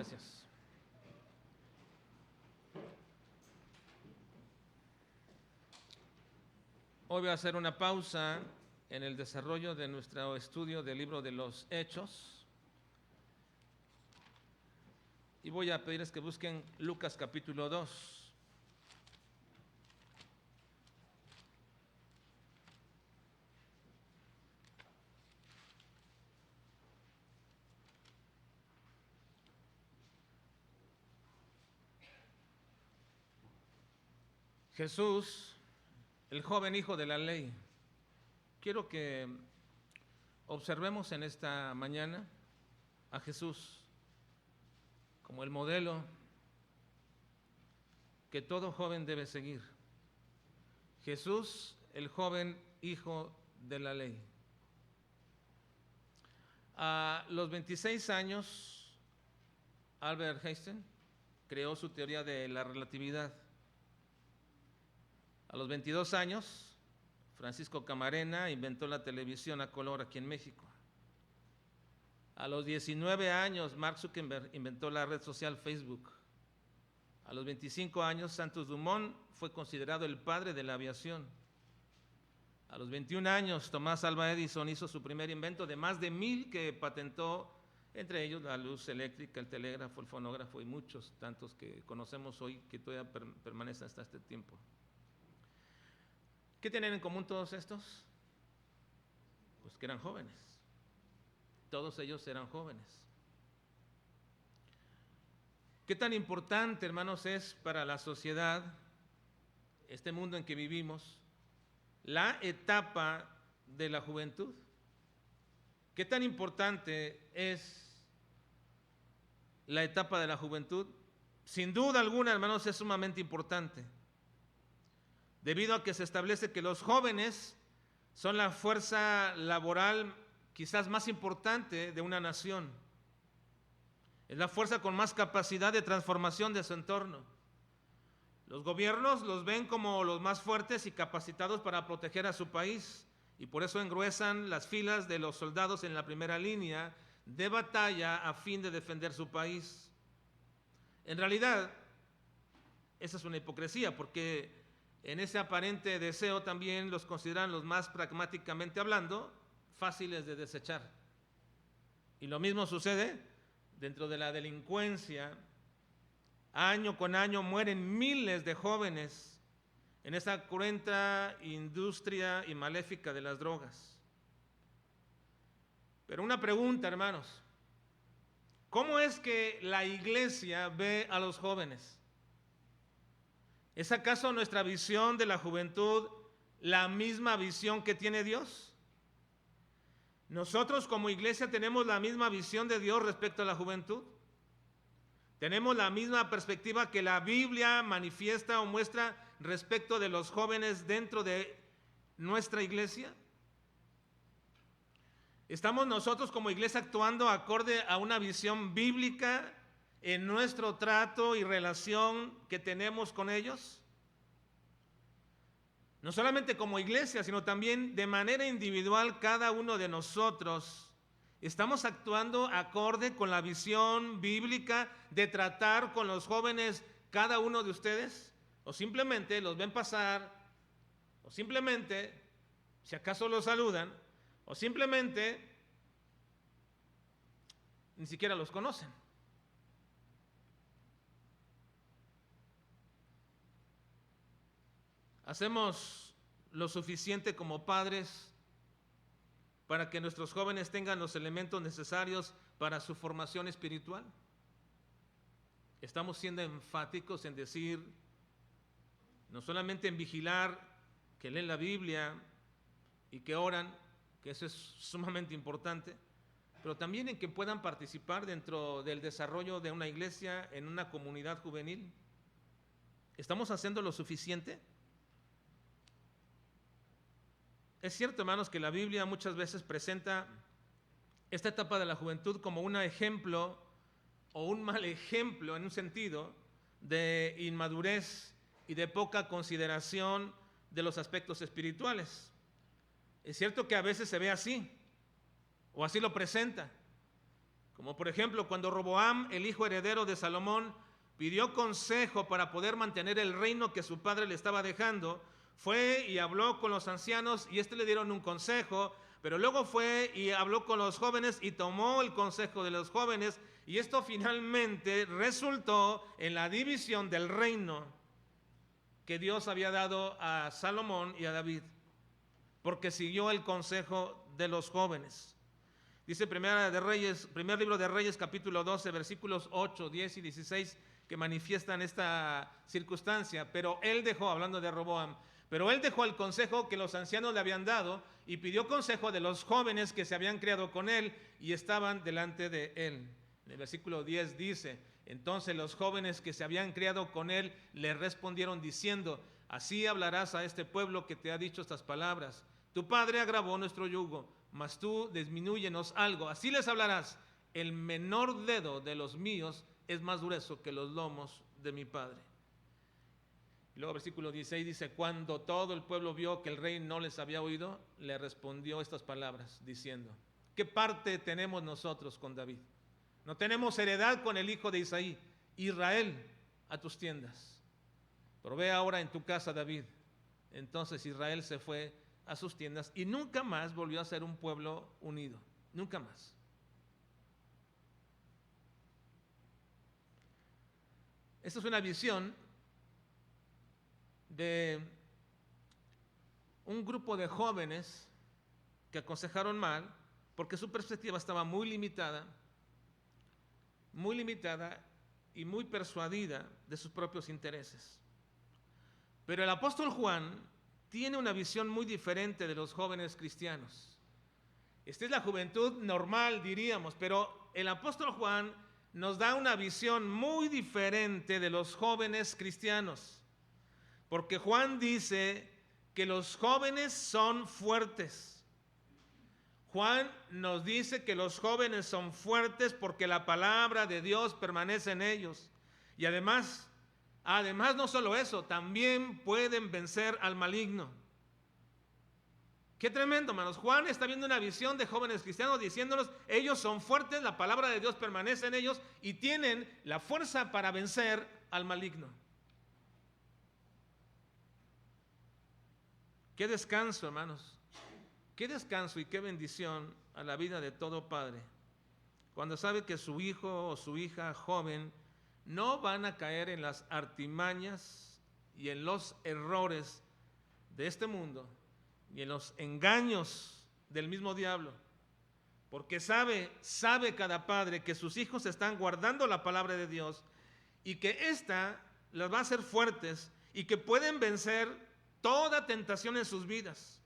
Gracias. Hoy voy a hacer una pausa en el desarrollo de nuestro estudio del libro de los Hechos y voy a pedirles que busquen Lucas capítulo 2. Jesús, el joven hijo de la ley. Quiero que observemos en esta mañana a Jesús como el modelo que todo joven debe seguir. Jesús, el joven hijo de la ley. A los 26 años, Albert Einstein creó su teoría de la relatividad. A los 22 años, Francisco Camarena inventó la televisión a color aquí en México. A los 19 años, Mark Zuckerberg inventó la red social Facebook. A los 25 años, Santos Dumont fue considerado el padre de la aviación. A los 21 años, Tomás Alva Edison hizo su primer invento de más de 1000 que patentó, entre ellos la luz eléctrica, el telégrafo, el fonógrafo y muchos tantos que conocemos hoy que todavía permanecen hasta este tiempo. ¿Qué tienen en común todos estos? Pues que eran jóvenes. Todos ellos eran jóvenes. ¿Qué tan importante, hermanos, es para la sociedad, este mundo en que vivimos, la etapa de la juventud? ¿Qué tan importante es la etapa de la juventud? Sin duda alguna, hermanos, es sumamente importante, debido a que se establece que los jóvenes son la fuerza laboral quizás más importante de una nación. Es la fuerza con más capacidad de transformación de su entorno. Los gobiernos los ven como los más fuertes y capacitados para proteger a su país, y por eso engruesan las filas de los soldados en la primera línea de batalla a fin de defender su país. En realidad, esa es una hipocresía, porque en ese aparente deseo también los consideran los más pragmáticamente hablando fáciles de desechar. Y lo mismo sucede dentro de la delincuencia. Año con año mueren miles de jóvenes en esa cruenta industria y maléfica de las drogas. Pero una pregunta, hermanos: ¿cómo es que la iglesia ve a los jóvenes? ¿Es acaso nuestra visión de la juventud la misma visión que tiene Dios? ¿Nosotros como iglesia tenemos la misma visión de Dios respecto a la juventud? ¿Tenemos la misma perspectiva que la Biblia manifiesta o muestra respecto de los jóvenes dentro de nuestra iglesia? ¿Estamos nosotros como iglesia actuando acorde a una visión bíblica en nuestro trato y relación que tenemos con ellos? No solamente como iglesia, sino también de manera individual, cada uno de nosotros estamos actuando acorde con la visión bíblica de tratar con los jóvenes, cada uno de ustedes, o simplemente los ven pasar, o simplemente, si acaso los saludan, o simplemente ni siquiera los conocen. ¿Hacemos lo suficiente como padres para que nuestros jóvenes tengan los elementos necesarios para su formación espiritual? Estamos siendo enfáticos en decir, no solamente en vigilar que leen la Biblia y que oran, que eso es sumamente importante, pero también en que puedan participar dentro del desarrollo de una iglesia, en una comunidad juvenil. ¿Estamos haciendo lo suficiente? Es cierto, hermanos, que la Biblia muchas veces presenta esta etapa de la juventud como un ejemplo o un mal ejemplo, en un sentido, de inmadurez y de poca consideración de los aspectos espirituales. Es cierto que a veces se ve así, o así lo presenta, Como por ejemplo cuando Roboam, el hijo heredero de Salomón, pidió consejo para poder mantener el reino que su padre le estaba dejando, fue y habló con los ancianos y le dieron un consejo, pero luego fue y habló con los jóvenes y tomó el consejo de los jóvenes, y esto finalmente resultó en la división del reino que Dios había dado a Salomón y a David, porque siguió el consejo de los jóvenes. Dice primer libro de Reyes, capítulo 12, versículos 8, 10 y 16, que manifiestan esta circunstancia. Pero él dejó, hablando de Roboam, pero él dejó el consejo que los ancianos le habían dado y pidió consejo de los jóvenes que se habían criado con él y estaban delante de él. En el versículo 10 dice: entonces los jóvenes que se habían criado con él le respondieron diciendo: así hablarás a este pueblo que te ha dicho estas palabras. Tu padre agravó nuestro yugo, mas tú disminúyenos algo. Así les hablarás: el menor dedo de los míos es más grueso que los lomos de mi padre. Y luego versículo 16 dice: cuando todo el pueblo vio que el rey no les había oído, le respondió estas palabras diciendo: ¿qué parte tenemos nosotros con David? No tenemos heredad con el hijo de Isaí. Israel, a tus tiendas. Provee ahora en tu casa, David. Entonces Israel se fue a sus tiendas y nunca más volvió a ser un pueblo unido. Nunca más. Esta es una visión de un grupo de jóvenes que aconsejaron mal porque su perspectiva estaba muy limitada y muy persuadida de sus propios intereses. Pero el apóstol Juan tiene una visión muy diferente de los jóvenes cristianos. Esta es la juventud normal, diríamos, pero el apóstol Juan nos da una visión muy diferente de los jóvenes cristianos. Porque Juan dice que los jóvenes son fuertes. Juan nos dice que los jóvenes son fuertes porque la palabra de Dios permanece en ellos. Y además no solo eso, también pueden vencer al maligno. Qué tremendo, hermanos. Juan está viendo una visión de jóvenes cristianos diciéndonos: ellos son fuertes, la palabra de Dios permanece en ellos y tienen la fuerza para vencer al maligno. Qué descanso, hermanos. Qué descanso y qué bendición a la vida de todo padre cuando sabe que su hijo o su hija joven no van a caer en las artimañas y en los errores de este mundo y en los engaños del mismo diablo, porque sabe cada padre que sus hijos están guardando la palabra de Dios y que ésta las va a hacer fuertes y que pueden vencer toda tentación en sus vidas.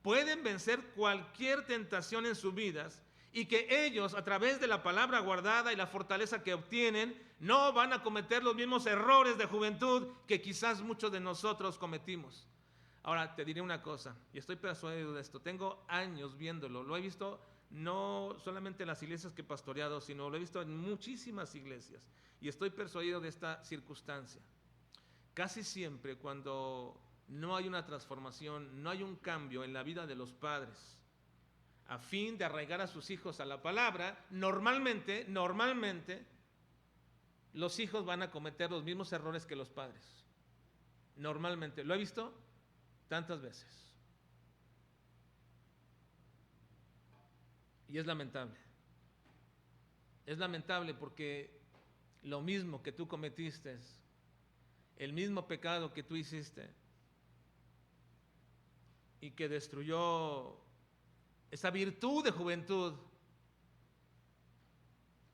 Pueden vencer cualquier tentación en sus vidas y que ellos, a través de la palabra guardada y la fortaleza que obtienen, no van a cometer los mismos errores de juventud que quizás muchos de nosotros cometimos. Ahora, te diré una cosa, y estoy persuadido de esto. Tengo años viéndolo, lo he visto no solamente en las iglesias que he pastoreado, sino lo he visto en muchísimas iglesias, y estoy persuadido de esta circunstancia. Casi siempre cuando no hay una transformación, no hay un cambio en la vida de los padres a fin de arraigar a sus hijos a la palabra, normalmente los hijos van a cometer los mismos errores que los padres. Normalmente, lo he visto tantas veces. Y es lamentable. Es lamentable porque lo mismo que tú cometiste, el mismo pecado que tú hiciste y que destruyó esa virtud de juventud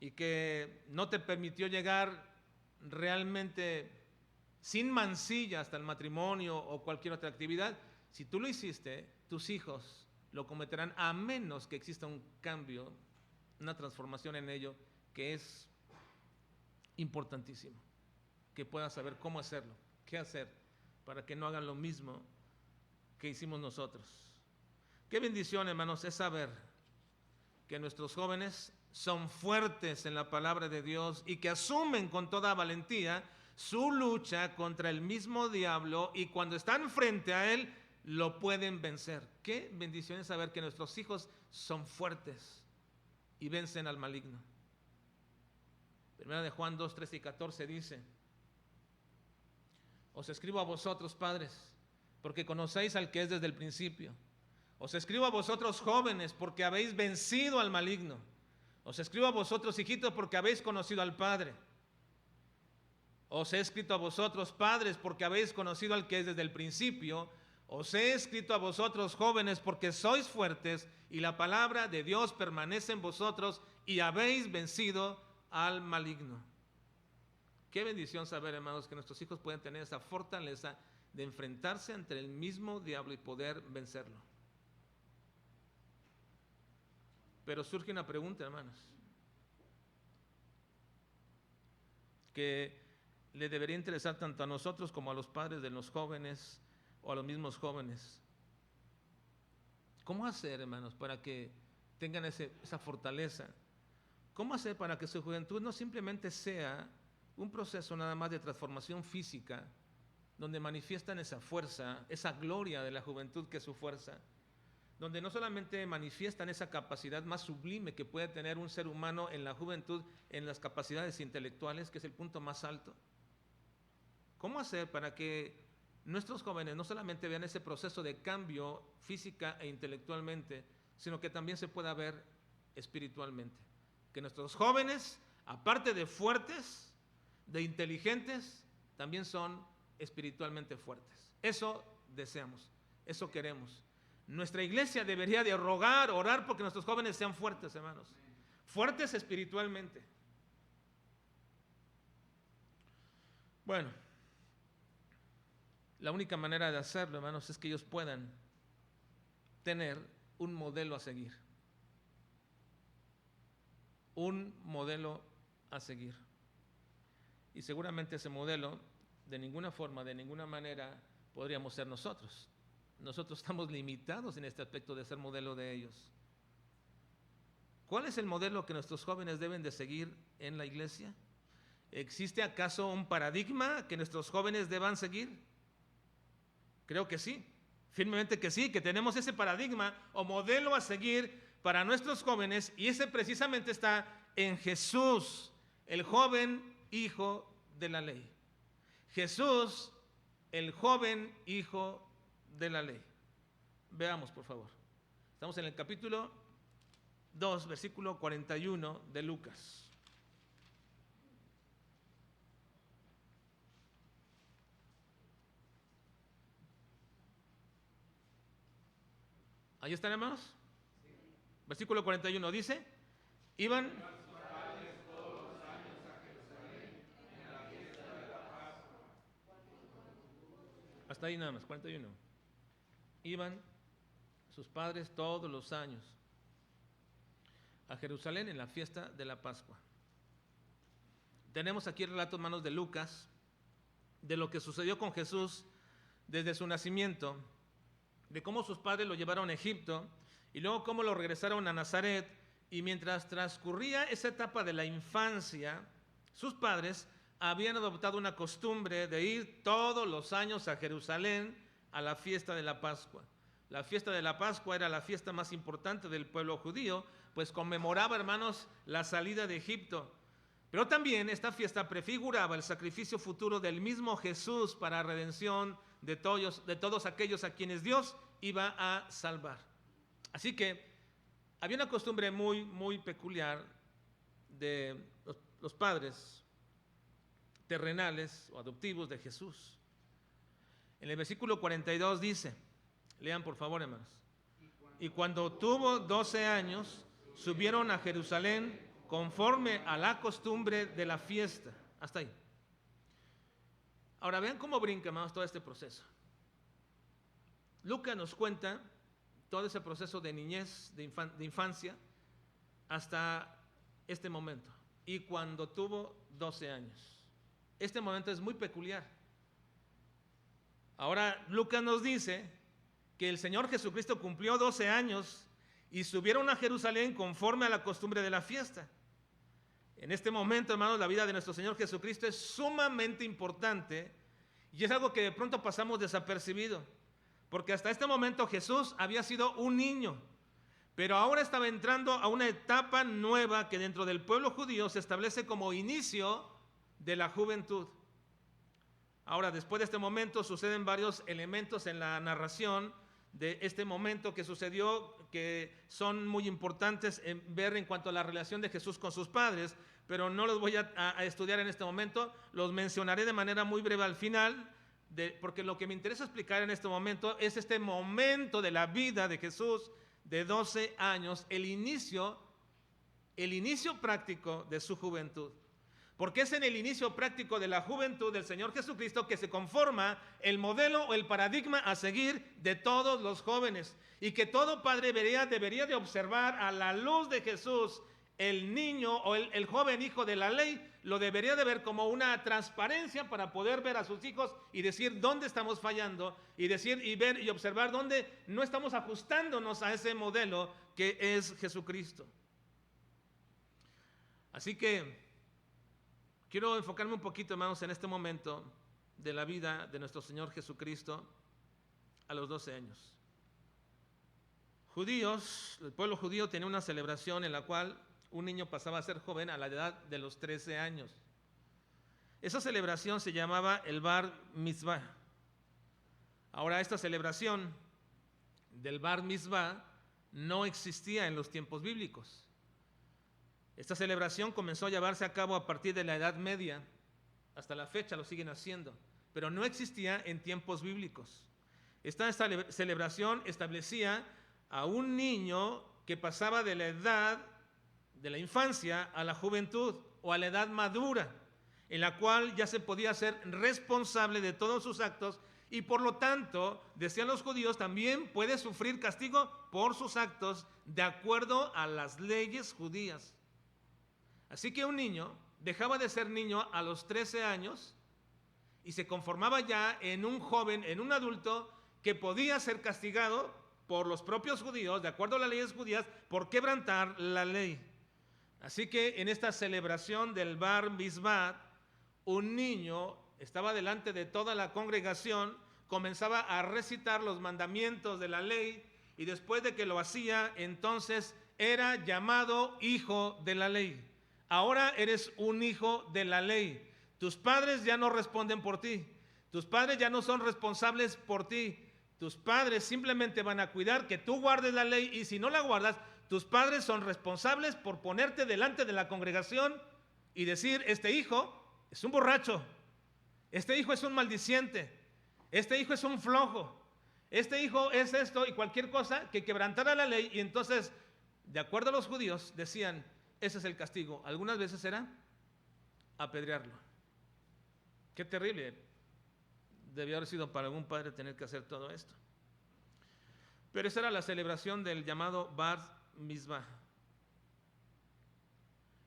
y que no te permitió llegar realmente sin mancilla hasta el matrimonio o cualquier otra actividad, si tú lo hiciste, tus hijos lo cometerán, a menos que exista un cambio, una transformación en ello, que es importantísimo, que puedas saber cómo hacerlo, qué hacer, para que no hagan lo mismo que hicimos nosotros. Qué bendición, hermanos, es saber que nuestros jóvenes son fuertes en la palabra de Dios y que asumen con toda valentía su lucha contra el mismo diablo, y cuando están frente a él lo pueden vencer. Qué bendición es saber que nuestros hijos son fuertes y vencen al maligno. Primera de Juan 2, 13 y 14 dice: os escribo a vosotros, padres, porque conocéis al que es desde el principio. Os escribo a vosotros, jóvenes, porque habéis vencido al maligno. Os escribo a vosotros, hijitos, porque habéis conocido al Padre. Os he escrito a vosotros, padres, porque habéis conocido al que es desde el principio. Os he escrito a vosotros, jóvenes, porque sois fuertes y la palabra de Dios permanece en vosotros y habéis vencido al maligno. Qué bendición saber, hermanos, que nuestros hijos pueden tener esa fortaleza de enfrentarse ante el mismo diablo y poder vencerlo. Pero surge una pregunta, hermanos, que le debería interesar tanto a nosotros como a los padres de los jóvenes o a los mismos jóvenes. ¿Cómo hacer, hermanos, para que tengan esa fortaleza? ¿Cómo hacer para que su juventud no simplemente sea un proceso nada más de transformación física, donde manifiestan esa fuerza, esa gloria de la juventud que es su fuerza, donde no solamente manifiestan esa capacidad más sublime que puede tener un ser humano en la juventud, en las capacidades intelectuales, que es el punto más alto? ¿Cómo hacer para que nuestros jóvenes no solamente vean ese proceso de cambio física e intelectualmente, sino que también se pueda ver espiritualmente? Que nuestros jóvenes, aparte de fuertes, de inteligentes, también son espiritualmente fuertes. Eso deseamos, eso queremos. Nuestra iglesia debería de rogar, orar porque nuestros jóvenes sean fuertes, hermanos. Fuertes espiritualmente. Bueno, la única manera de hacerlo, hermanos, es que ellos puedan tener un modelo a seguir. Un modelo a seguir. Y seguramente ese modelo, de ninguna forma, de ninguna manera, podríamos ser nosotros. Nosotros estamos limitados en este aspecto de ser modelo de ellos. ¿Cuál es el modelo que nuestros jóvenes deben de seguir en la iglesia? ¿Existe acaso un paradigma que nuestros jóvenes deban seguir? Creo que sí, firmemente que sí, que tenemos ese paradigma o modelo a seguir para nuestros jóvenes, y ese precisamente está en Jesús, el joven hijo de la ley. Jesús, el joven hijo de la ley. Veamos, por favor. Estamos en el capítulo 2, versículo 41 de Lucas. ¿Ahí están, hermanos? Sí. Versículo 41 dice: iban hasta ahí nada más, 41. Iban sus padres todos los años a Jerusalén en la fiesta de la Pascua. Tenemos aquí el relato, hermanos, de Lucas, de lo que sucedió con Jesús desde su nacimiento, de cómo sus padres lo llevaron a Egipto y luego cómo lo regresaron a Nazaret, y mientras transcurría esa etapa de la infancia, sus padres habían adoptado una costumbre de ir todos los años a Jerusalén a la fiesta de la Pascua. La fiesta de la Pascua era la fiesta más importante del pueblo judío, pues conmemoraba, hermanos, la salida de Egipto. Pero también esta fiesta prefiguraba el sacrificio futuro del mismo Jesús para redención de todos aquellos a quienes Dios iba a salvar. Así que había una costumbre muy, muy peculiar de los padres terrenales o adoptivos de Jesús. En el versículo 42 dice, lean por favor, hermanos: y cuando tuvo 12 años, subieron a Jerusalén conforme a la costumbre de la fiesta. Hasta ahí. Ahora vean cómo brinca, hermanos, todo este proceso. Lucas nos cuenta todo ese proceso de niñez, de infancia, hasta este momento. Y cuando tuvo 12 años. Este momento es muy peculiar. Ahora Lucas nos dice que el Señor Jesucristo cumplió 12 años y subieron a Jerusalén conforme a la costumbre de la fiesta. En este momento, hermanos, la vida de nuestro Señor Jesucristo es sumamente importante y es algo que de pronto pasamos desapercibido, porque hasta este momento Jesús había sido un niño, Pero ahora estaba entrando a una etapa nueva que dentro del pueblo judío se establece como inicio de la juventud. Ahora, después de este momento suceden varios elementos en la narración de este momento que sucedió, que son muy importantes en ver en cuanto a la relación de Jesús con sus padres, pero no los voy a estudiar en este momento, los mencionaré de manera muy breve al final, porque lo que me interesa explicar en este momento es este momento de la vida de Jesús de 12 años, el inicio práctico de su juventud. Porque es en el inicio práctico de la juventud del Señor Jesucristo que se conforma el modelo o el paradigma a seguir de todos los jóvenes, y que todo padre debería de observar a la luz de Jesús. El niño o el joven hijo de la ley lo debería de ver como una transparencia para poder ver a sus hijos y decir dónde estamos fallando, y decir y ver y observar dónde no estamos ajustándonos a ese modelo que es Jesucristo. Así que quiero enfocarme un poquito, hermanos, en este momento de la vida de nuestro Señor Jesucristo a los 12 años. Judíos, el pueblo judío tenía una celebración en la cual un niño pasaba a ser joven a la edad de los 13 años. Esa celebración se llamaba el Bar Mitzvah. Ahora, esta celebración del Bar Mitzvah no existía en los tiempos bíblicos. Esta celebración comenzó a llevarse a cabo a partir de la Edad Media. Hasta la fecha lo siguen haciendo, pero no existía en tiempos bíblicos. Esta celebración establecía a un niño que pasaba de la edad de la infancia a la juventud o a la edad madura, en la cual ya se podía ser responsable de todos sus actos, y por lo tanto, decían los judíos, también puede sufrir castigo por sus actos de acuerdo a las leyes judías. Así que un niño dejaba de ser niño a los 13 años y se conformaba ya en un joven, en un adulto que podía ser castigado por los propios judíos, de acuerdo a las leyes judías, por quebrantar la ley. Así que en esta celebración del Bar Mitzvah, un niño estaba delante de toda la congregación, comenzaba a recitar los mandamientos de la ley, y después de que lo hacía, entonces era llamado hijo de la ley. Ahora eres un hijo de la ley. Tus padres ya no responden por ti. Tus padres ya no son responsables por ti. Tus padres simplemente van a cuidar que tú guardes la ley, y si no la guardas, tus padres son responsables por ponerte delante de la congregación y decir: este hijo es un borracho, este hijo es un maldiciente, este hijo es un flojo, este hijo es esto y cualquier cosa que quebrantara la ley. Y entonces, de acuerdo a los judíos, decían: ese es el castigo. Algunas veces era apedrearlo. Qué terrible debió haber sido para algún padre tener que hacer todo esto. Pero esa era la celebración del llamado Bar Mitzvah.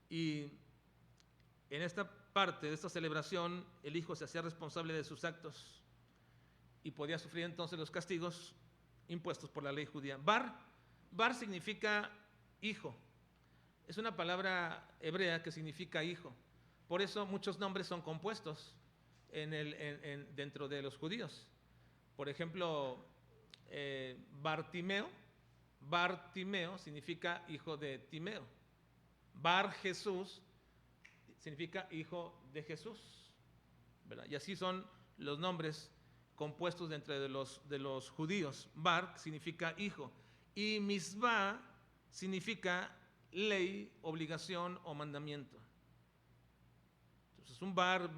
Y en esta parte de esta celebración, el hijo se hacía responsable de sus actos y podía sufrir entonces los castigos impuestos por la ley judía. Bar significa hijo. Es una palabra hebrea que significa hijo. Por eso muchos nombres son compuestos dentro de los judíos. Por ejemplo, Bartimeo significa hijo de Timeo. Bar Jesús significa hijo de Jesús, ¿verdad? Y así son los nombres compuestos dentro de los judíos. Bar significa hijo, y Mitzvah significa ley, obligación o mandamiento. Entonces, un Bar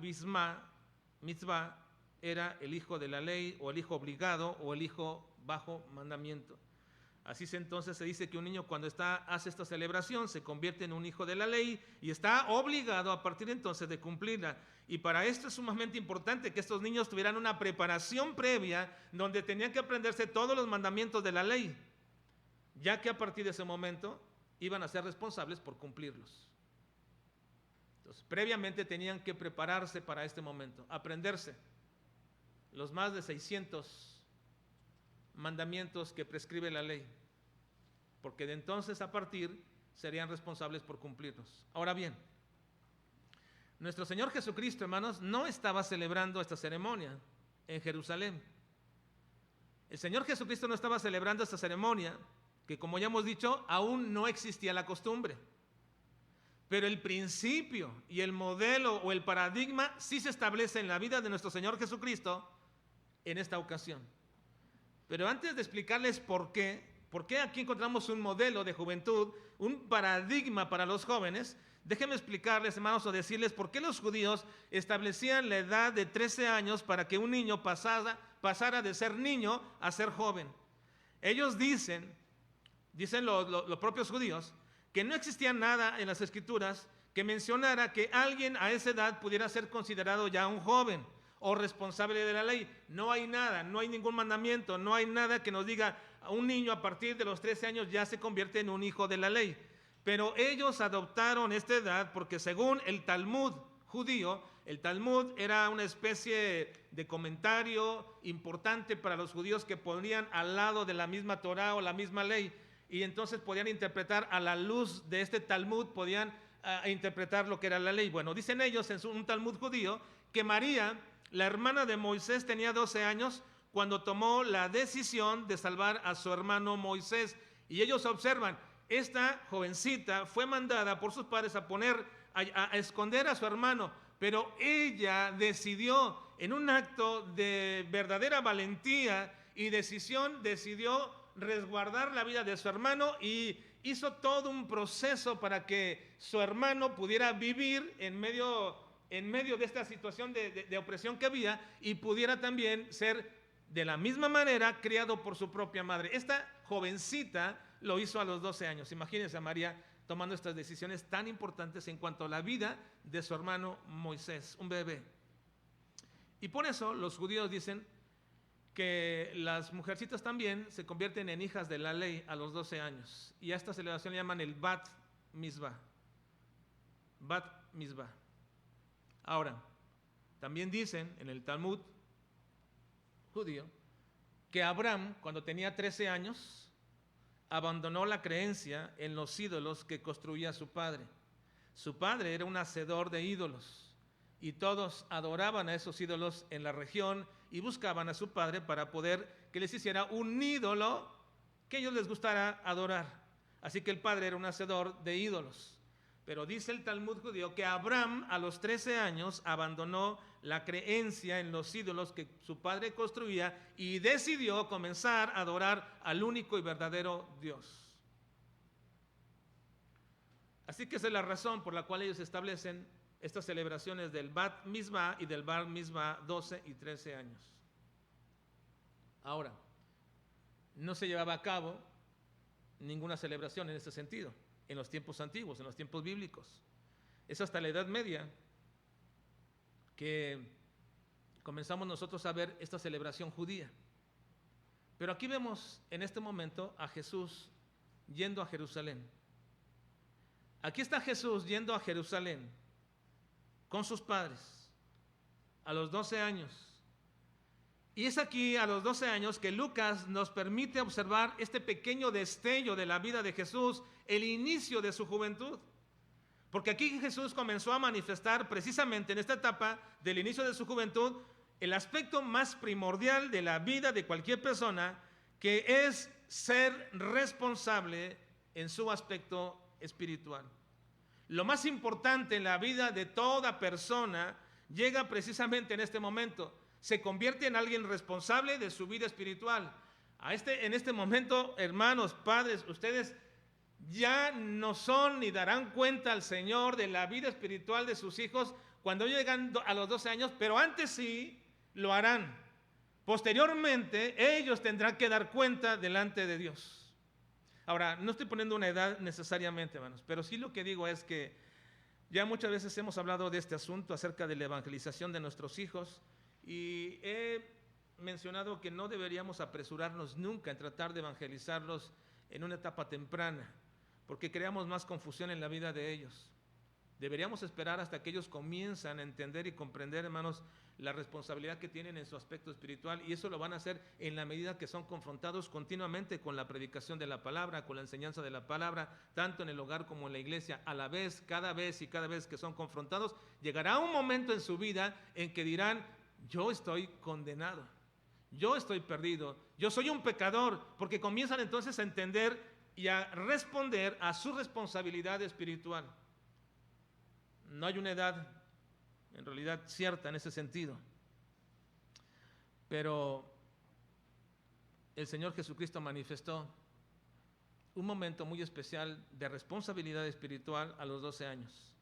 Mitzvah era el hijo de la ley, o el hijo obligado, o el hijo bajo mandamiento. Así entonces se dice que un niño, cuando hace esta celebración, se convierte en un hijo de la ley y está obligado a partir entonces de cumplirla. Y para esto es sumamente importante que estos niños tuvieran una preparación previa, donde tenían que aprenderse todos los mandamientos de la ley, ya que a partir de ese momento iban a ser responsables por cumplirlos. Entonces, previamente tenían que prepararse para este momento, aprenderse los más de 600 mandamientos que prescribe la ley, porque de entonces a partir serían responsables por cumplirlos. Ahora bien, nuestro Señor Jesucristo, hermanos, no estaba celebrando esta ceremonia en Jerusalén. El Señor Jesucristo no estaba celebrando esta ceremonia, que como ya hemos dicho, aún no existía la costumbre. Pero el principio y el modelo o el paradigma sí se establece en la vida de nuestro Señor Jesucristo en esta ocasión. Pero antes de explicarles por qué aquí encontramos un modelo de juventud, un paradigma para los jóvenes, déjenme explicarles, hermanos, o decirles por qué los judíos establecían la edad de 13 años para que un niño pasara de ser niño a ser joven. Ellos dicen los propios judíos, que no existía nada en las Escrituras que mencionara que alguien a esa edad pudiera ser considerado ya un joven o responsable de la ley. No hay nada, no hay ningún mandamiento, no hay nada que nos diga a un niño a partir de los 13 años ya se convierte en un hijo de la ley. Pero ellos adoptaron esta edad porque según el Talmud judío, el Talmud era una especie de comentario importante para los judíos que ponían al lado de la misma Torá o la misma ley. Y entonces podían interpretar a la luz de este Talmud, podían interpretar lo que era la ley. Bueno, dicen ellos en un Talmud judío que María, la hermana de Moisés, tenía 12 años cuando tomó la decisión de salvar a su hermano Moisés. Y ellos observan, esta jovencita fue mandada por sus padres a esconder a su hermano, pero ella decidió, en un acto de verdadera valentía y decisión, decidió resguardar la vida de su hermano y hizo todo un proceso para que su hermano pudiera vivir en medio de esta situación de opresión que había y pudiera también ser de la misma manera criado por su propia madre. Esta jovencita lo hizo a los 12 años. Imagínense a María tomando estas decisiones tan importantes en cuanto a la vida de su hermano Moisés, un bebé. Y por eso los judíos dicen que las mujercitas también se convierten en hijas de la ley a los 12 años. Y a esta celebración le llaman el Bat Mitzvah. Bat Mitzvah. Ahora, también dicen en el Talmud judío que Abraham, cuando tenía 13 años, abandonó la creencia en los ídolos que construía su padre. Su padre era un hacedor de ídolos y todos adoraban a esos ídolos en la región y buscaban a su padre para poder que les hiciera un ídolo que a ellos les gustara adorar. Así que el padre era un hacedor de ídolos. Pero dice el Talmud judío que Abraham a los 13 años abandonó la creencia en los ídolos que su padre construía y decidió comenzar a adorar al único y verdadero Dios. Así que esa es la razón por la cual ellos establecen estas celebraciones del Bat Mitzvah y del Bar Mitzvah 12 y 13 años. Ahora, no se llevaba a cabo ninguna celebración en este sentido en los tiempos antiguos, en los tiempos bíblicos. Es hasta la Edad Media que comenzamos nosotros a ver esta celebración judía. Pero aquí vemos en este momento a Jesús yendo a Jerusalén. Aquí está Jesús yendo a Jerusalén con sus padres a los 12 años. Y es aquí a los 12 años que Lucas nos permite observar este pequeño destello de la vida de Jesús, el inicio de su juventud. Porque aquí Jesús comenzó a manifestar precisamente en esta etapa del inicio de su juventud el aspecto más primordial de la vida de cualquier persona, que es ser responsable en su aspecto espiritual. Lo más importante en la vida de toda persona llega precisamente en este momento. Se convierte en alguien responsable de su vida espiritual. En este momento, hermanos, padres, ustedes ya no son ni darán cuenta al Señor de la vida espiritual de sus hijos cuando llegan a los 12 años, pero antes sí lo harán. Posteriormente, ellos tendrán que dar cuenta delante de Dios. Ahora, no estoy poniendo una edad necesariamente, hermanos, pero sí lo que digo es que ya muchas veces hemos hablado de este asunto acerca de la evangelización de nuestros hijos. Y he mencionado que no deberíamos apresurarnos nunca en tratar de evangelizarlos en una etapa temprana, porque creamos más confusión en la vida de ellos. Deberíamos esperar hasta que ellos comienzan a entender y comprender, hermanos, la responsabilidad que tienen en su aspecto espiritual, y eso lo van a hacer en la medida que son confrontados continuamente con la predicación de la palabra, con la enseñanza de la palabra, tanto en el hogar como en la iglesia. A la vez, cada vez que son confrontados, llegará un momento en su vida en que dirán: yo estoy condenado, yo estoy perdido, yo soy un pecador, porque comienzan entonces a entender y a responder a su responsabilidad espiritual. No hay una edad en realidad cierta en ese sentido, pero el Señor Jesucristo manifestó un momento muy especial de responsabilidad espiritual a los 12 años.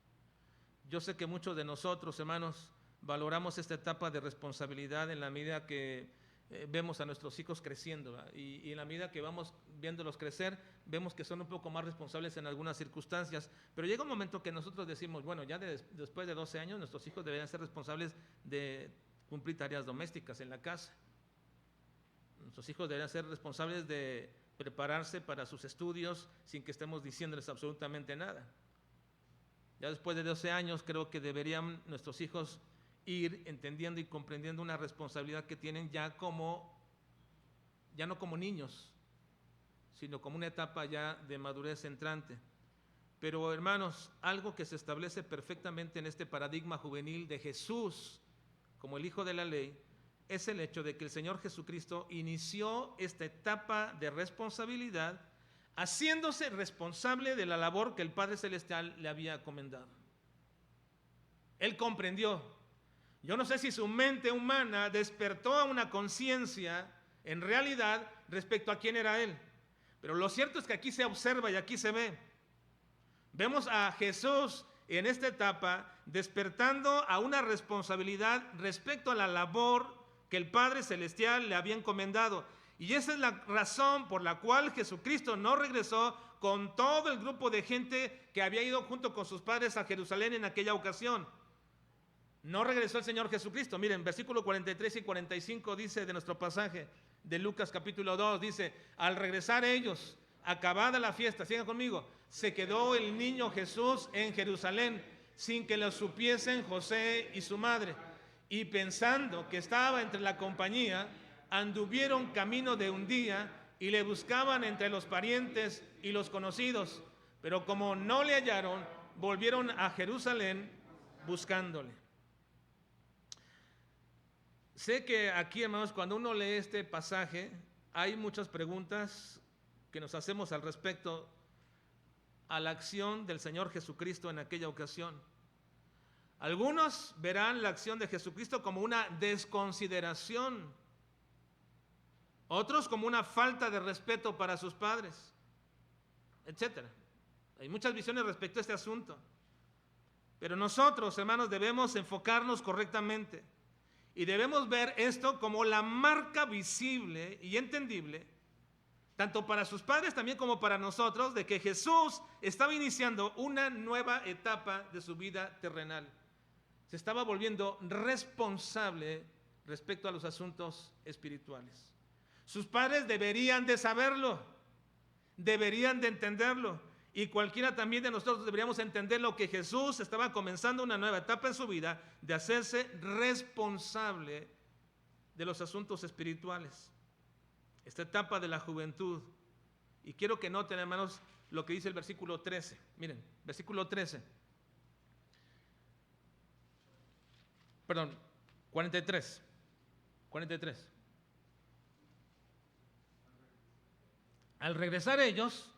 Yo sé que muchos de nosotros, hermanos, valoramos esta etapa de responsabilidad en la medida que vemos a nuestros hijos creciendo, ¿verdad? Y en la medida que vamos viéndolos crecer, vemos que son un poco más responsables en algunas circunstancias, pero llega un momento que nosotros decimos, bueno, ya después de 12 años nuestros hijos deberían ser responsables de cumplir tareas domésticas en la casa. Nuestros hijos deberían ser responsables de prepararse para sus estudios sin que estemos diciéndoles absolutamente nada. Ya después de 12 años creo que deberían nuestros hijos ir entendiendo y comprendiendo una responsabilidad que tienen ya no como niños, sino como una etapa ya de madurez entrante. Pero hermanos, algo que se establece perfectamente en este paradigma juvenil de Jesús como el Hijo de la Ley es el hecho de que el Señor Jesucristo inició esta etapa de responsabilidad haciéndose responsable de la labor que el Padre Celestial le había encomendado. Él comprendió. Yo no sé si su mente humana despertó a una conciencia en realidad respecto a quién era Él. Pero lo cierto es que aquí se observa y aquí se ve. Vemos a Jesús en esta etapa despertando a una responsabilidad respecto a la labor que el Padre Celestial le había encomendado. Y esa es la razón por la cual Jesucristo no regresó con todo el grupo de gente que había ido junto con sus padres a Jerusalén en aquella ocasión. No regresó el Señor Jesucristo. Miren, versículo 43 y 45 dice de nuestro pasaje de Lucas capítulo 2, dice, al regresar ellos, acabada la fiesta, sigan conmigo, se quedó el niño Jesús en Jerusalén sin que lo supiesen José y su madre. Y pensando que estaba entre la compañía, anduvieron camino de un día y le buscaban entre los parientes y los conocidos. Pero como no le hallaron, volvieron a Jerusalén buscándole. Sé que aquí, hermanos, cuando uno lee este pasaje, hay muchas preguntas que nos hacemos al respecto a la acción del Señor Jesucristo en aquella ocasión. Algunos verán la acción de Jesucristo como una desconsideración, otros como una falta de respeto para sus padres, etc. Hay muchas visiones respecto a este asunto. Pero nosotros, hermanos, debemos enfocarnos correctamente y debemos ver esto como la marca visible y entendible, tanto para sus padres también como para nosotros, de que Jesús estaba iniciando una nueva etapa de su vida terrenal. Se estaba volviendo responsable respecto a los asuntos espirituales. Sus padres deberían de saberlo, deberían de entenderlo, y cualquiera también de nosotros deberíamos entender lo que Jesús estaba comenzando una nueva etapa en su vida, de hacerse responsable de los asuntos espirituales. Esta etapa de la juventud. Y quiero que noten, hermanos, lo que dice el versículo 13. Miren, versículo 13. Perdón, 43. 43. Al regresar ellos,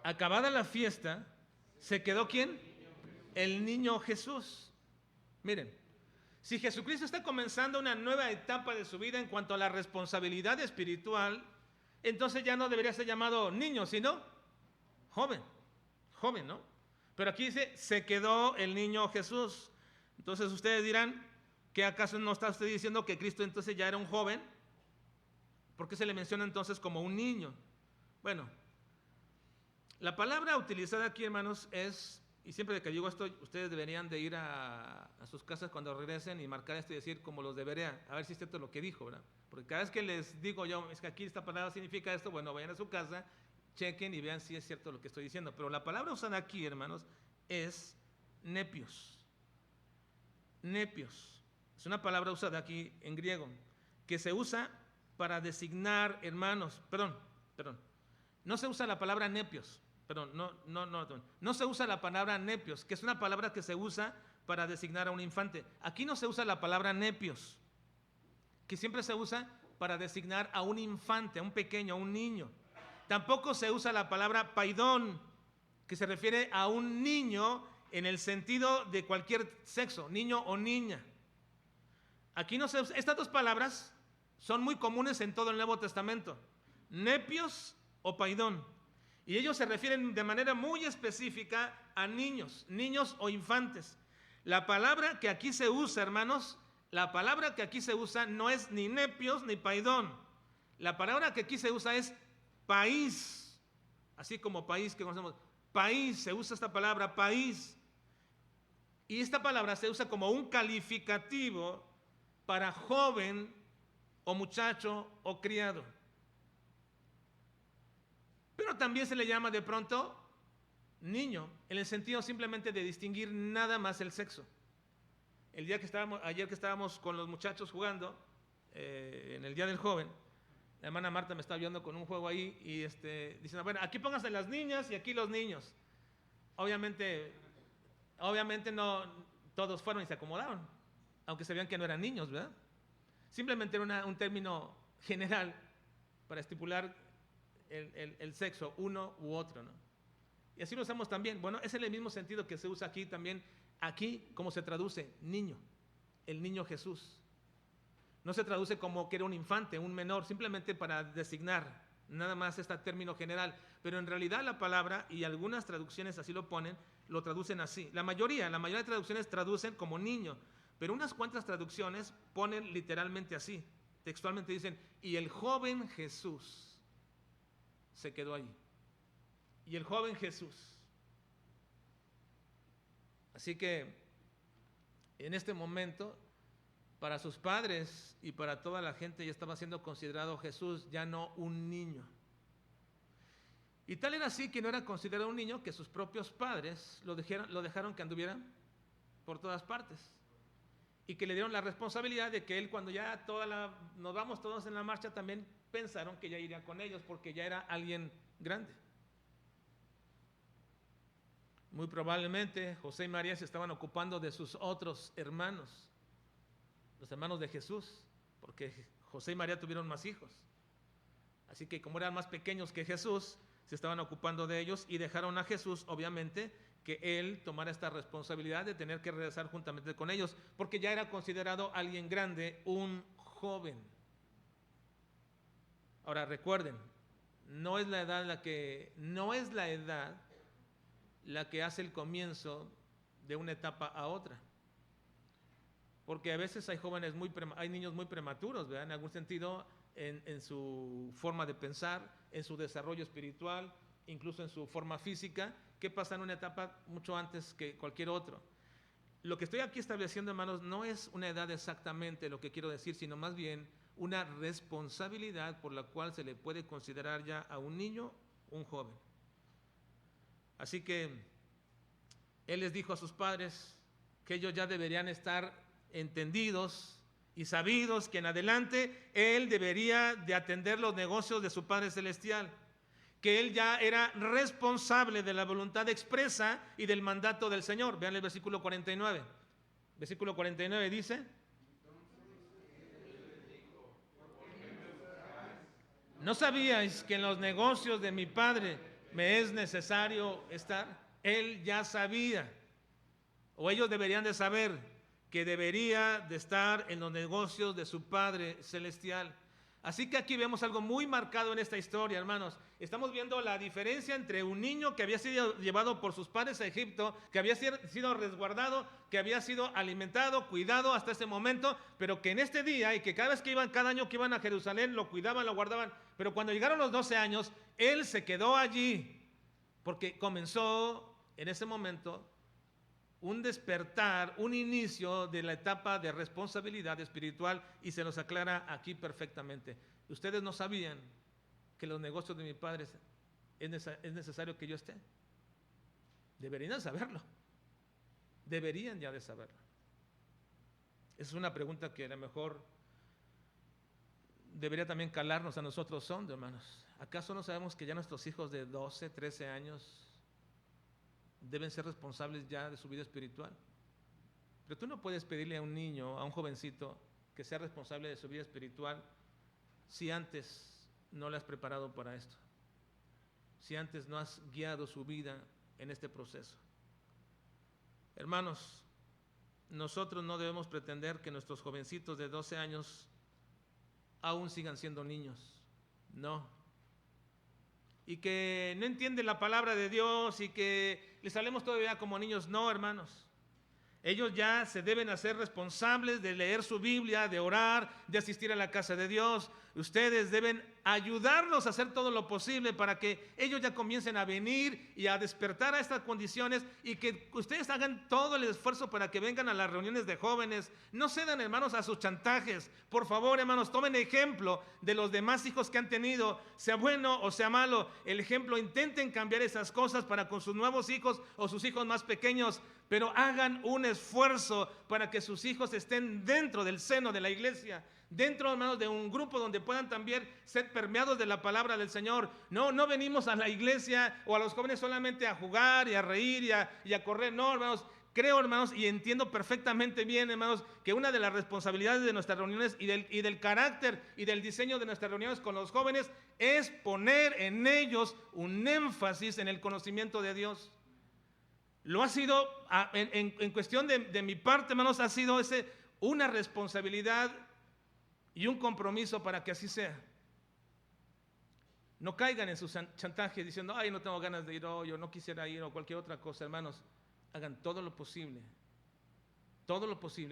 acabada la fiesta, ¿se quedó quién? El niño Jesús. Miren, si Jesucristo está comenzando una nueva etapa de su vida en cuanto a la responsabilidad espiritual, entonces ya no debería ser llamado niño, sino joven, ¿no? Pero aquí dice, se quedó el niño Jesús. Entonces ustedes dirán, ¿qué acaso no está usted diciendo que Cristo entonces ya era un joven? ¿Por qué se le menciona entonces como un niño? Bueno, la palabra utilizada aquí, hermanos, es, y siempre que digo esto, ustedes deberían de ir a sus casas cuando regresen y marcar esto y decir como los debería, a ver si es cierto lo que dijo, ¿verdad? Porque cada vez que les digo yo, es que aquí esta palabra significa esto, bueno, vayan a su casa, chequen y vean si es cierto lo que estoy diciendo. Pero la palabra usada aquí, hermanos, es nepios. Nepios. Es una palabra usada aquí en griego, que se usa para designar, hermanos, perdón, no se usa la palabra nepios. No se usa la palabra nepios, que es una palabra que se usa para designar a un infante. Aquí no se usa la palabra nepios, que siempre se usa para designar a un infante, a un pequeño, a un niño. Tampoco se usa la palabra paidón, que se refiere a un niño en el sentido de cualquier sexo, niño o niña. Aquí no se usa. Estas dos palabras son muy comunes en todo el Nuevo Testamento, nepios o paidón. Y ellos se refieren de manera muy específica a niños, niños o infantes. La palabra que aquí se usa, hermanos, la palabra que aquí se usa no es ni nepios ni paidón. La palabra que aquí se usa es país, así como país que conocemos. País, se usa esta palabra, país. Y esta palabra se usa como un calificativo para joven o muchacho o criado. Pero también se le llama de pronto niño, en el sentido simplemente de distinguir nada más el sexo. Ayer que estábamos con los muchachos jugando, en el Día del Joven, la hermana Marta me estaba viendo con un juego ahí y diciendo, bueno, aquí pónganse las niñas y aquí los niños. Obviamente no todos fueron y se acomodaron, aunque se vean que no eran niños, ¿verdad? Simplemente era un término general para estipular el sexo, uno u otro, ¿no? Y así lo usamos también. Bueno, es en el mismo sentido que se usa aquí también, aquí como se traduce, niño, el niño Jesús. No se traduce como que era un infante, un menor, simplemente para designar nada más este término general. Pero en realidad la palabra, y algunas traducciones así lo ponen, lo traducen así. La mayoría de traducciones traducen como niño, pero unas cuantas traducciones ponen literalmente así. Textualmente dicen, y el joven Jesús se quedó allí. Y el joven Jesús. Así que en este momento, para sus padres y para toda la gente ya estaba siendo considerado Jesús ya no un niño. Y tal era así que no era considerado un niño que sus propios padres lo dejaron que anduviera por todas partes. Y que le dieron la responsabilidad de que él, cuando ya nos vamos todos en la marcha, también pensaron que ya iría con ellos porque ya era alguien grande. Muy probablemente José y María se estaban ocupando de sus otros hermanos, los hermanos de Jesús, porque José y María tuvieron más hijos. Así que como eran más pequeños que Jesús, se estaban ocupando de ellos y dejaron a Jesús, obviamente, que él tomara esta responsabilidad de tener que regresar juntamente con ellos, porque ya era considerado alguien grande, un joven. Ahora recuerden, no es la edad la que hace el comienzo de una etapa a otra. Porque a veces hay niños muy prematuros, ¿verdad? En algún sentido, en su forma de pensar, en su desarrollo espiritual, incluso en su forma física, que pasan una etapa mucho antes que cualquier otro. Lo que estoy aquí estableciendo, hermanos, no es una edad exactamente lo que quiero decir, sino más bien una responsabilidad por la cual se le puede considerar ya a un niño un joven. Así que él les dijo a sus padres que ellos ya deberían estar entendidos y sabidos que en adelante él debería de atender los negocios de su Padre Celestial, que él ya era responsable de la voluntad expresa y del mandato del Señor. Vean el versículo 49. Versículo 49 dice: ¿no sabíais que en los negocios de mi Padre me es necesario estar? Él ya sabía, o ellos deberían de saber, que debería de estar en los negocios de su Padre Celestial. Así que aquí vemos algo muy marcado en esta historia, hermanos. Estamos viendo la diferencia entre un niño que había sido llevado por sus padres a Egipto, que había sido resguardado, que había sido alimentado, cuidado hasta ese momento, pero que en este día, y que cada año que iban a Jerusalén, lo cuidaban, lo guardaban, pero cuando llegaron los 12 años, él se quedó allí, porque comenzó en ese momento un despertar, un inicio de la etapa de responsabilidad espiritual, y se nos aclara aquí perfectamente. Ustedes no sabían que los negocios de mi Padre es necesario que yo esté. Deberían saberlo. Deberían ya de saberlo. Esa es una pregunta que a lo mejor debería también calarnos a nosotros hondo, hermanos. ¿Acaso no sabemos que ya nuestros hijos de 12, 13 años deben ser responsables ya de su vida espiritual? Pero tú no puedes pedirle a un niño, a un jovencito, que sea responsable de su vida espiritual si antes no le has preparado para esto. si antes no has guiado su vida en este proceso. Hermanos, nosotros no debemos pretender que nuestros jovencitos de 12 años aún sigan siendo niños. No. Y que no entienden la palabra de Dios y que les hablemos todavía como niños. No, hermanos. Ellos ya se deben hacer responsables de leer su Biblia, de orar, de asistir a la casa de Dios. Ustedes deben ayudarlos a hacer todo lo posible para que ellos ya comiencen a venir y a despertar a estas condiciones, y que ustedes hagan todo el esfuerzo para que vengan a las reuniones de jóvenes. No cedan, hermanos, a sus chantajes. Por favor, hermanos, tomen ejemplo de los demás hijos que han tenido, sea bueno o sea malo. El ejemplo, intenten cambiar esas cosas para con sus nuevos hijos o sus hijos más pequeños, pero hagan un esfuerzo para que sus hijos estén dentro del seno de la iglesia, dentro, hermanos, de un grupo donde puedan también ser permeados de la palabra del Señor. No venimos a la iglesia o a los jóvenes solamente a jugar y a reír y a correr. No, hermanos, creo, hermanos, y entiendo perfectamente bien, hermanos, que una de las responsabilidades de nuestras reuniones y del carácter y del diseño de nuestras reuniones con los jóvenes es poner en ellos un énfasis en el conocimiento de Dios. Lo ha sido, en cuestión de mi parte, hermanos, ha sido una responsabilidad y un compromiso para que así sea. No caigan en su chantaje diciendo, ay, no tengo ganas de ir hoy, o no quisiera ir, o cualquier otra cosa. Hermanos, hagan todo lo posible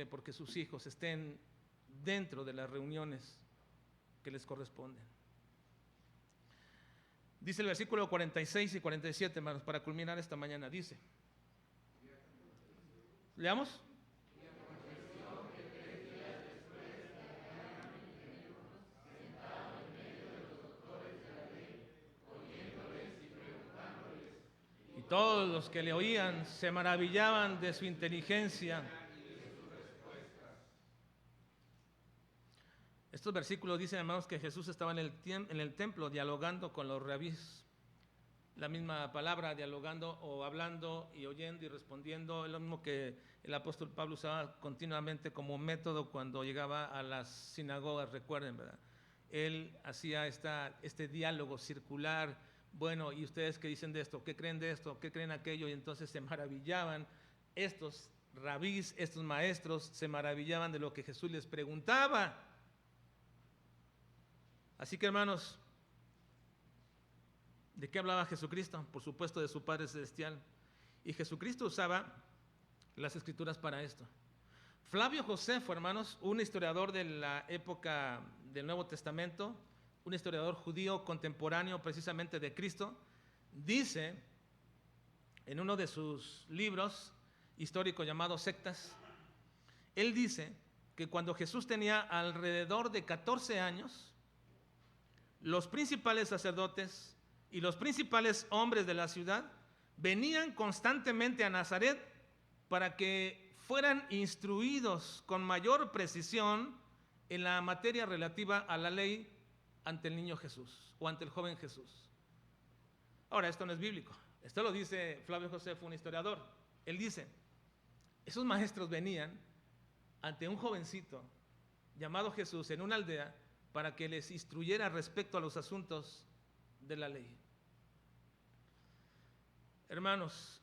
porque sus hijos estén dentro de las reuniones que les corresponden. Dice el versículo 46 y 47, hermanos, para culminar esta mañana, dice, ¿leamos? Y todos los que le oían se maravillaban de su inteligencia. Estos versículos dicen, hermanos, que Jesús estaba en el templo dialogando con los rabís. La misma palabra, dialogando o hablando y oyendo y respondiendo, es lo mismo que el apóstol Pablo usaba continuamente como método cuando llegaba a las sinagogas, recuerden, ¿verdad? Él hacía este diálogo circular. Bueno, ¿y ustedes qué dicen de esto? ¿Qué creen de esto? ¿Qué creen aquello? Y entonces se maravillaban estos rabís, estos maestros, se maravillaban de lo que Jesús les preguntaba. Así que, hermanos, ¿de qué hablaba Jesucristo? Por supuesto, de su Padre Celestial. Y Jesucristo usaba las Escrituras para esto. Flavio Josefo, hermanos, un historiador de la época del Nuevo Testamento, un historiador judío contemporáneo precisamente de Cristo, dice en uno de sus libros históricos llamados Sectas, él dice que cuando Jesús tenía alrededor de 14 años, los principales sacerdotes y los principales hombres de la ciudad venían constantemente a Nazaret para que fueran instruidos con mayor precisión en la materia relativa a la ley ante el niño Jesús o ante el joven Jesús. Ahora, esto no es bíblico, esto lo dice Flavio Josefo, un historiador. Él dice, esos maestros venían ante un jovencito llamado Jesús en una aldea para que les instruyera respecto a los asuntos de la ley. Hermanos,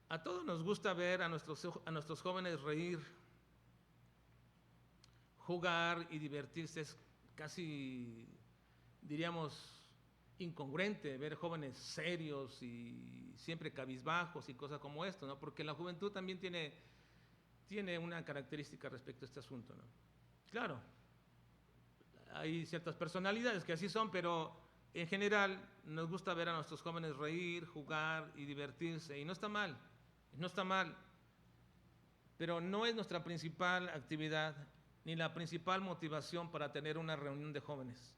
a todos nos gusta ver a nuestros jóvenes reír, jugar y divertirse. Es casi, diríamos, incongruente ver jóvenes serios y siempre cabizbajos y cosas como esto, ¿no? Porque la juventud también tiene una característica respecto a este asunto, ¿no? Claro, hay ciertas personalidades que así son, pero en general nos gusta ver a nuestros jóvenes reír, jugar y divertirse, y no está mal, pero no es nuestra principal actividad ni la principal motivación para tener una reunión de jóvenes.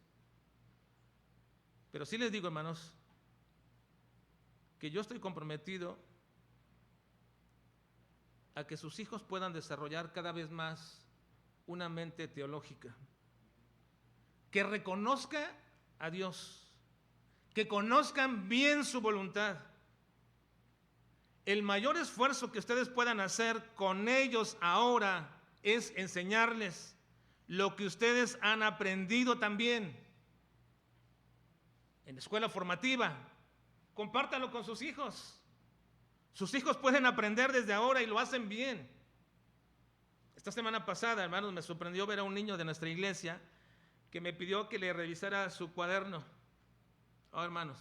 Pero sí les digo, hermanos, que yo estoy comprometido a que sus hijos puedan desarrollar cada vez más una mente teológica, que reconozca a Dios, que conozcan bien su voluntad. El mayor esfuerzo que ustedes puedan hacer con ellos ahora es enseñarles lo que ustedes han aprendido también en la escuela formativa, compártalo con sus hijos. Sus hijos pueden aprender desde ahora y lo hacen bien. Esta semana pasada, hermanos, me sorprendió ver a un niño de nuestra iglesia que me pidió que le revisara su cuaderno. Oh, hermanos,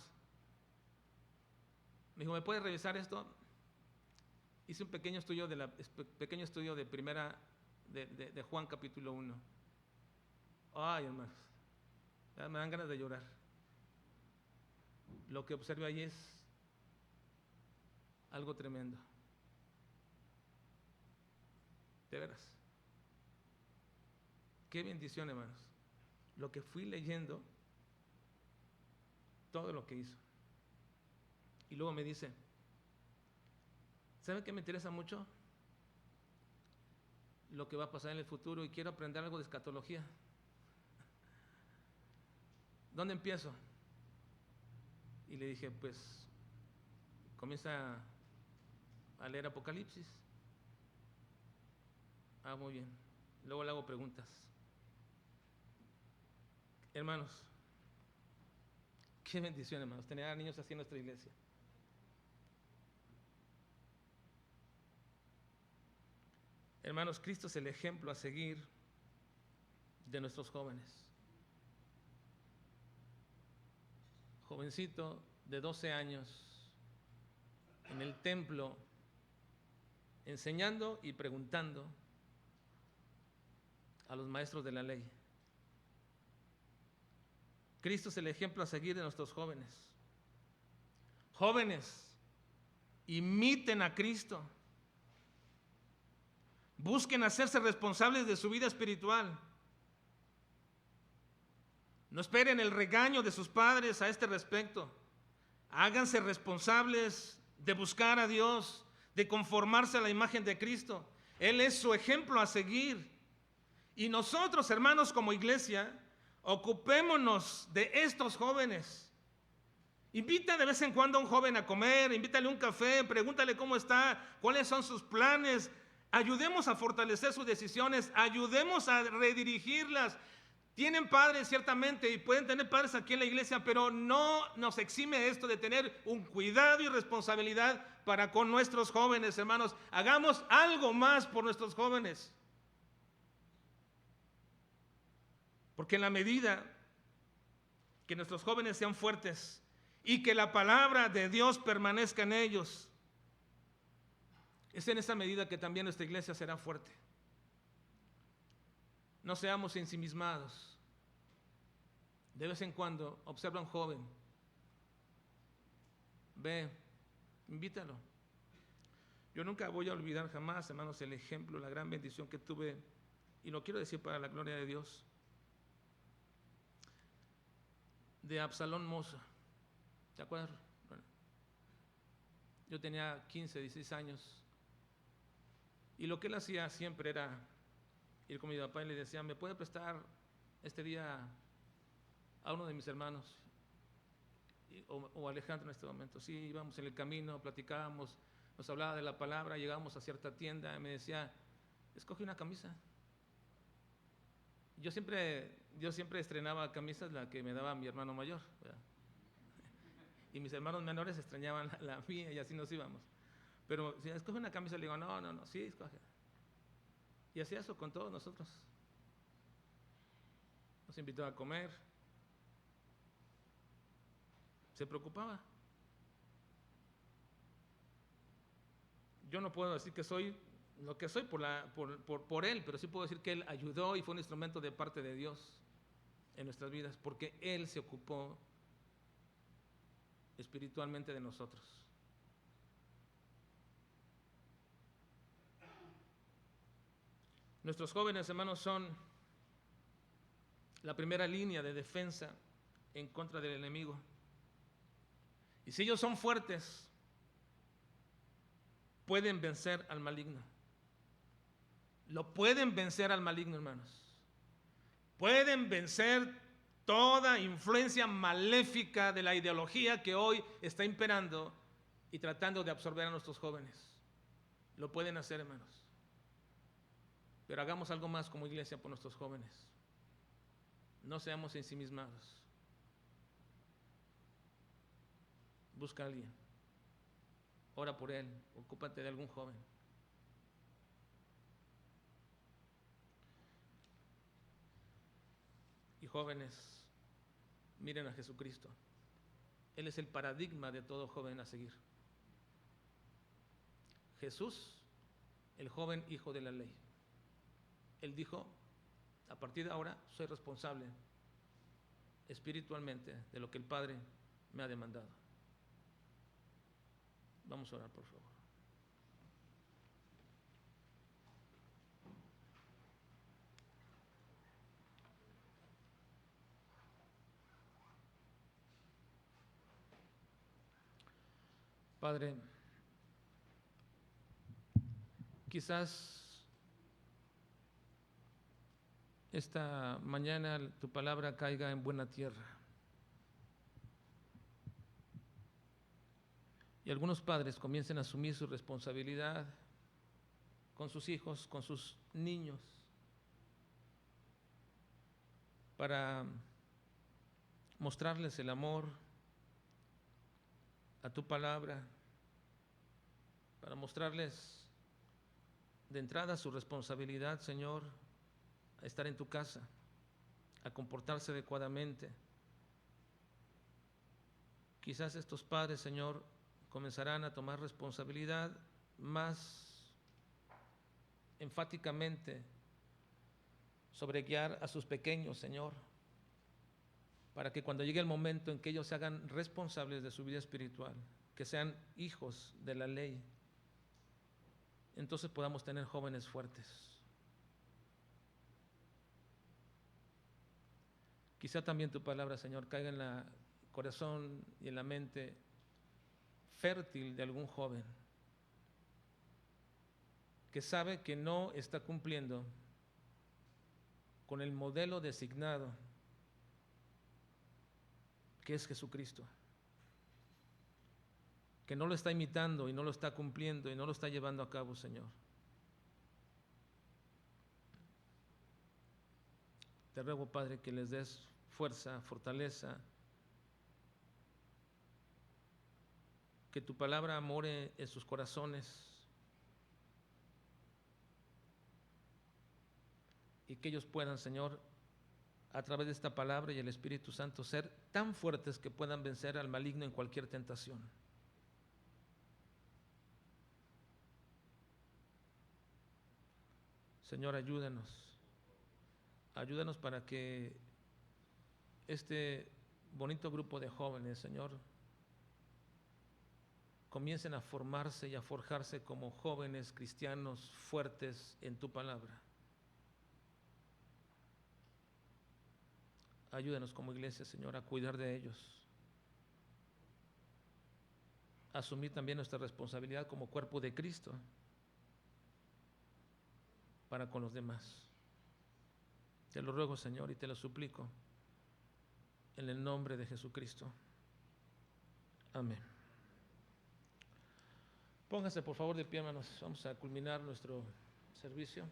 me dijo, ¿me puedes revisar esto? Hice un pequeño estudio de primera de Juan capítulo 1. Ay, hermanos, ya me dan ganas de llorar. Lo que observo ahí es algo tremendo. De veras. Qué bendición, hermanos. Lo que fui leyendo, todo lo que hizo. Y luego me dice, ¿saben qué me interesa mucho? Lo que va a pasar en el futuro y quiero aprender algo de escatología. ¿Dónde empiezo? Y le dije, pues, comienza a leer Apocalipsis. Ah, muy bien. Luego le hago preguntas. Hermanos, qué bendición, hermanos, tener a niños así en nuestra iglesia. Hermanos, Cristo es el ejemplo a seguir de nuestros jóvenes. Jovencito de 12 años en el templo, enseñando y preguntando a los maestros de la ley. Cristo es el ejemplo a seguir de nuestros jóvenes. Jóvenes, imiten a Cristo. Busquen hacerse responsables de su vida espiritual. No esperen el regaño de sus padres a este respecto. Háganse responsables de buscar a Dios, de conformarse a la imagen de Cristo. Él es su ejemplo a seguir. Y nosotros, hermanos, como iglesia, ocupémonos de estos jóvenes. Invita de vez en cuando a un joven a comer, invítale un café, pregúntale cómo está, cuáles son sus planes. Ayudemos a fortalecer sus decisiones, ayudemos a redirigirlas. Tienen padres ciertamente y pueden tener padres aquí en la iglesia, pero no nos exime esto de tener un cuidado y responsabilidad para con nuestros jóvenes, hermanos. Hagamos algo más por nuestros jóvenes. Porque en la medida que nuestros jóvenes sean fuertes y que la palabra de Dios permanezca en ellos, es en esa medida que también nuestra iglesia será fuerte. No seamos ensimismados. De vez en cuando observa a un joven. Ve, invítalo. Yo nunca voy a olvidar jamás, hermanos, el ejemplo, la gran bendición que tuve, y lo quiero decir para la gloria de Dios, de Absalón Moza. ¿Te acuerdas? Bueno, yo tenía 15, 16 años, y lo que él hacía siempre era ir con mi papá y le decía, ¿me puede prestar este día a uno de mis hermanos? O Alejandro en este momento. Sí, íbamos en el camino, platicábamos, nos hablaba de la palabra, llegábamos a cierta tienda y me decía, escoge una camisa. Yo siempre estrenaba camisas la que me daba mi hermano mayor, ¿verdad? Y mis hermanos menores extrañaban la mía y así nos íbamos. Pero si escoge una camisa, le digo, no, sí, escoge. Y hacía eso con todos nosotros. Nos invitó a comer. Se preocupaba. Yo no puedo decir que soy lo que soy por él, pero sí puedo decir que él ayudó y fue un instrumento de parte de Dios en nuestras vidas, porque él se ocupó espiritualmente de nosotros. Nuestros jóvenes, hermanos, son la primera línea de defensa en contra del enemigo. Y si ellos son fuertes, pueden vencer al maligno. Lo pueden vencer al maligno, hermanos. Pueden vencer toda influencia maléfica de la ideología que hoy está imperando y tratando de absorber a nuestros jóvenes. Lo pueden hacer, hermanos. Pero hagamos algo más como iglesia por nuestros jóvenes. No seamos ensimismados. busca a alguien, ora por él, ocúpate de algún joven. Y jóvenes, miren a Jesucristo. Él es el paradigma de todo joven a seguir. Jesús, el joven hijo de la ley. Él dijo, a partir de ahora soy responsable espiritualmente de lo que el Padre me ha demandado. Vamos a orar, por favor. Padre, quizás esta mañana tu palabra caiga en buena tierra. Y algunos padres comiencen a asumir su responsabilidad con sus hijos, con sus niños, para mostrarles el amor a tu palabra, para mostrarles de entrada su responsabilidad, Señor, a estar en tu casa, a comportarse adecuadamente. Quizás estos padres, Señor, comenzarán a tomar responsabilidad más enfáticamente sobre guiar a sus pequeños, Señor, para que cuando llegue el momento en que ellos se hagan responsables de su vida espiritual, que sean hijos de la ley, entonces podamos tener jóvenes fuertes. Quizá también tu palabra, Señor, caiga en el corazón y en la mente fértil de algún joven que sabe que no está cumpliendo con el modelo designado que es Jesucristo, que no lo está imitando y no lo está cumpliendo y no lo está llevando a cabo, Señor. Te ruego, Padre, que les des fuerza, fortaleza, que tu palabra more en sus corazones y que ellos puedan, Señor, a través de esta palabra y el Espíritu Santo, ser tan fuertes que puedan vencer al maligno en cualquier tentación. Señor, ayúdanos para que este bonito grupo de jóvenes, Señor, comiencen a formarse y a forjarse como jóvenes cristianos fuertes en tu palabra. Ayúdanos como iglesia, Señor, a cuidar de ellos, a asumir también nuestra responsabilidad como cuerpo de Cristo para con los demás. Te lo ruego, Señor, y te lo suplico en el nombre de Jesucristo. Amén. Póngase por favor de pie, hermanos. Vamos a culminar nuestro servicio.